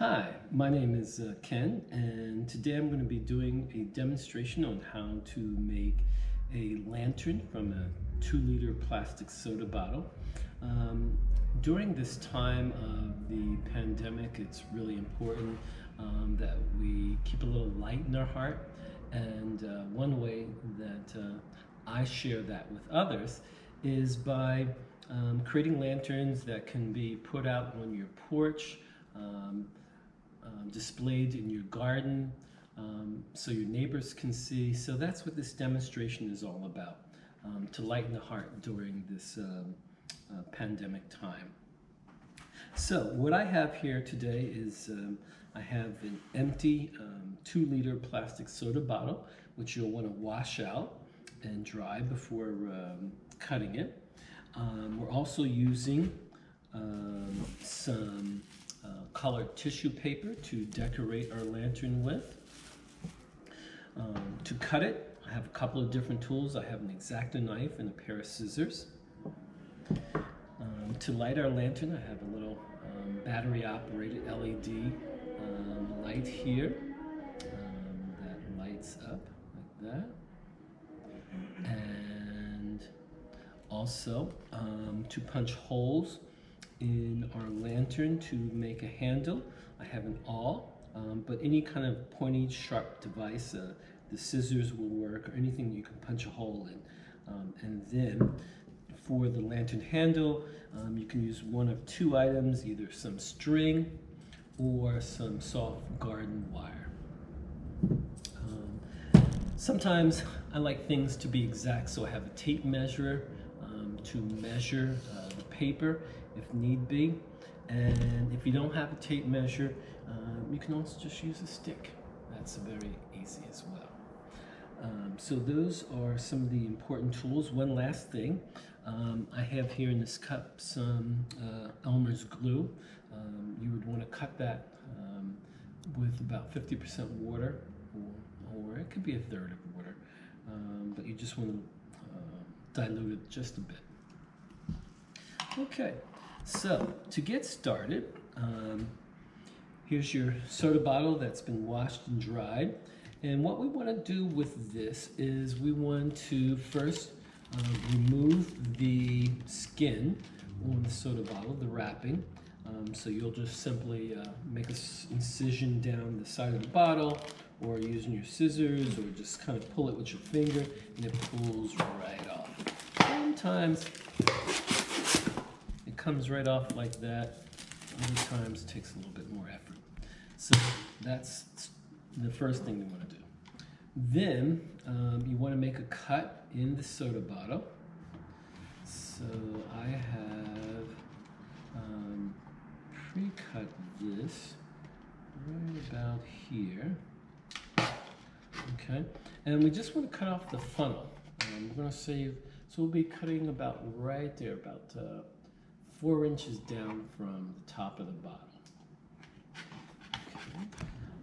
Hi, my name is Ken, and today I'm going to be doing a demonstration on how to make a lantern from a 2-liter plastic soda bottle. During this time of the pandemic, it's really important that we keep a little light in our heart, and one way that I share that with others is by creating lanterns that can be put out on your porch, displayed in your garden, so your neighbors can see. So that's what this demonstration is all about, to lighten the heart during this pandemic time. So what I have here today is I have an empty 2-liter plastic soda bottle, which you'll want to wash out and dry before cutting it. We're also using some colored tissue paper to decorate our lantern with. To cut it, I have a couple of different tools. I have an X-Acto knife and a pair of scissors. To light our lantern, I have a little battery-operated LED light here that lights up like that. And also to punch holes in our lantern to make a handle, I have an awl, but any kind of pointy, sharp device, the scissors will work, or anything that you can punch a hole in. And then for the lantern handle, you can use one of two items, either some string or some soft garden wire. Sometimes I like things to be exact, so I have a tape measure to measure the paper if need be. And if you don't have a tape measure, you can also just use a stick. That's very easy as well. So those are some of the important tools. One last thing, I have here in this cup some Elmer's glue. You would want to cut that with about 50% water, or it could be a third of water, but you just want to dilute it just a bit. Okay, so to get started, here's your soda bottle that's been washed and dried. And what we want to do with this is we want to first remove the skin on the soda bottle, the wrapping. So you'll just simply make an incision down the side of the bottle, or using your scissors, or just kind of pull it with your finger, and it pulls right off. Sometimes it comes right off like that. Other times it takes a little bit more effort. So that's the first thing you want to do. Then you want to make a cut in the soda bottle. So I have pre-cut this right about here. Okay, and we just want to cut off the funnel. We're going to save, so we'll be cutting about right there, about 4 inches down from the top of the bottle.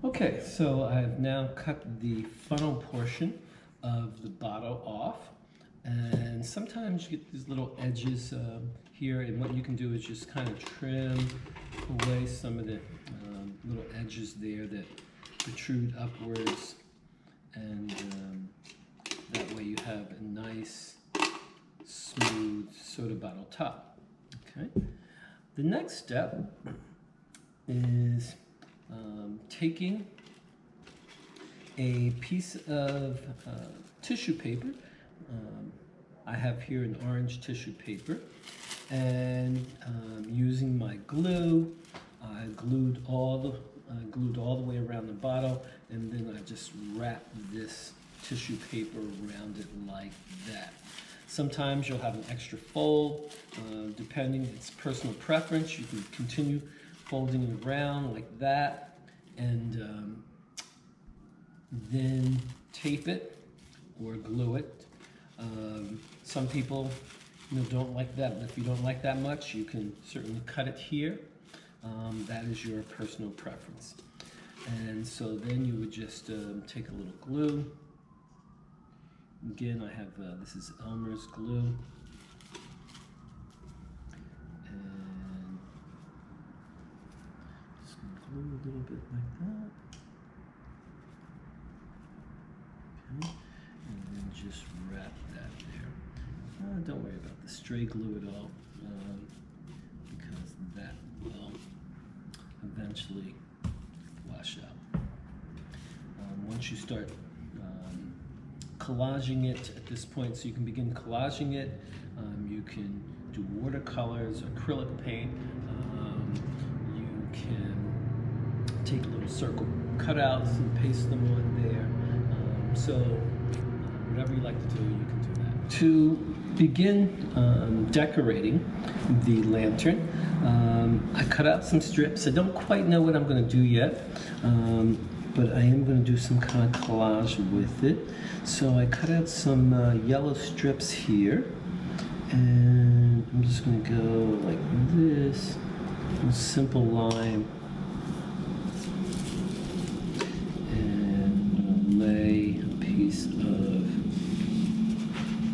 Okay, so I have now cut the funnel portion of the bottle off, and sometimes you get these little edges here, and what you can do is just kind of trim away some of the little edges there that protrude upwards, and that way you have a nice smooth soda bottle top. Okay, the next step is taking a piece of tissue paper. I have here an orange tissue paper, and using my glue, I glued all the way around the bottle, and then I just wrapped this tissue paper around it like that. Sometimes you'll have an extra fold, depending, it's personal preference. You can continue folding it around like that, and then tape it or glue it. Some people don't like that, but if you don't like that much, you can certainly cut it here. That is your personal preference. And so then you would just take a little glue. Again, I have, this is Elmer's glue. And just glue a little bit like that. Okay. And then just wrap that there. Don't worry about the stray glue at all, because that will eventually wash out. Once you start collaging it at this point, so you can begin collaging it, you can do watercolors, acrylic paint, you can take little circle cutouts and paste them on there. So whatever you like to do, you can do that. To begin decorating the lantern, I cut out some strips. I don't quite know what I'm going to do yet, but I am going to do some kind of collage with it. So I cut out some yellow strips here, and I'm just going to go like this, a simple line, and lay a piece of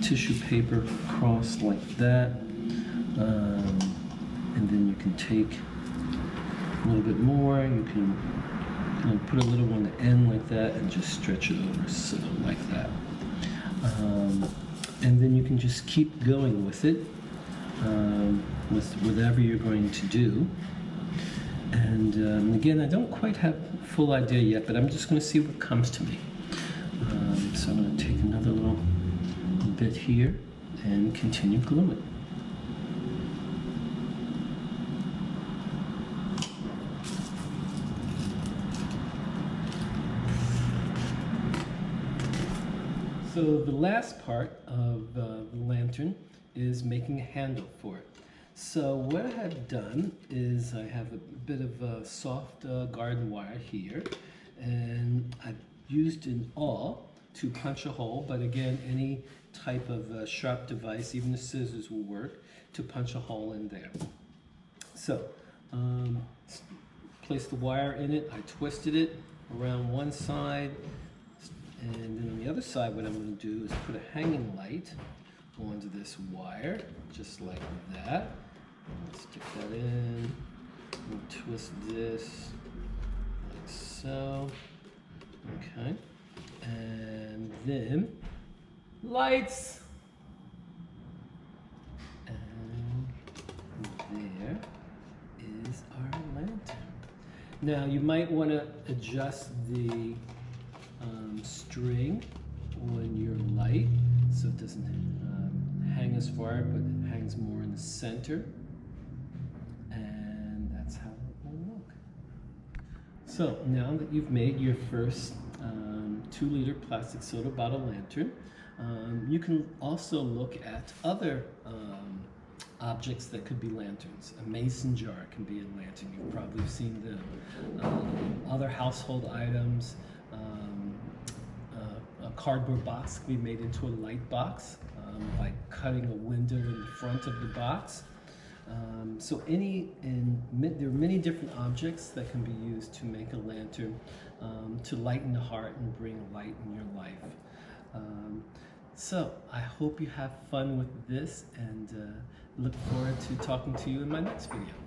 tissue paper across like that, and then you can take a little bit more. You can kind of put a little on the end like that and just stretch it over, so like that. And then you can just keep going with it, with whatever you're going to do. And again, I don't quite have a full idea yet, but I'm just going to see what comes to me. So I'm going to take another little bit here and continue gluing. So the last part of the lantern is making a handle for it. So what I have done is I have a bit of soft garden wire here, and I've used an awl to punch a hole, but again, any type of sharp device, even the scissors will work, to punch a hole in there. So place the wire in it. I twisted it around one side, and then on the other side, what I'm going to do is put a hanging light onto this wire, just like that. Stick that in, and twist this like so. Okay, and then lights, and there is our lantern. Now you might want to adjust the string on your light so it doesn't hang as far, but it hangs more in the center, and that's how it will look. So now that you've made your first 2-liter plastic soda bottle lantern, you can also look at other objects that could be lanterns. A mason jar can be a lantern. You've probably seen them. Other household items. A cardboard box can be made into a light box by cutting a window in the front of the box. So there are many different objects that can be used to make a lantern to lighten the heart and bring light in your life. So I hope you have fun with this, and look forward to talking to you in my next video.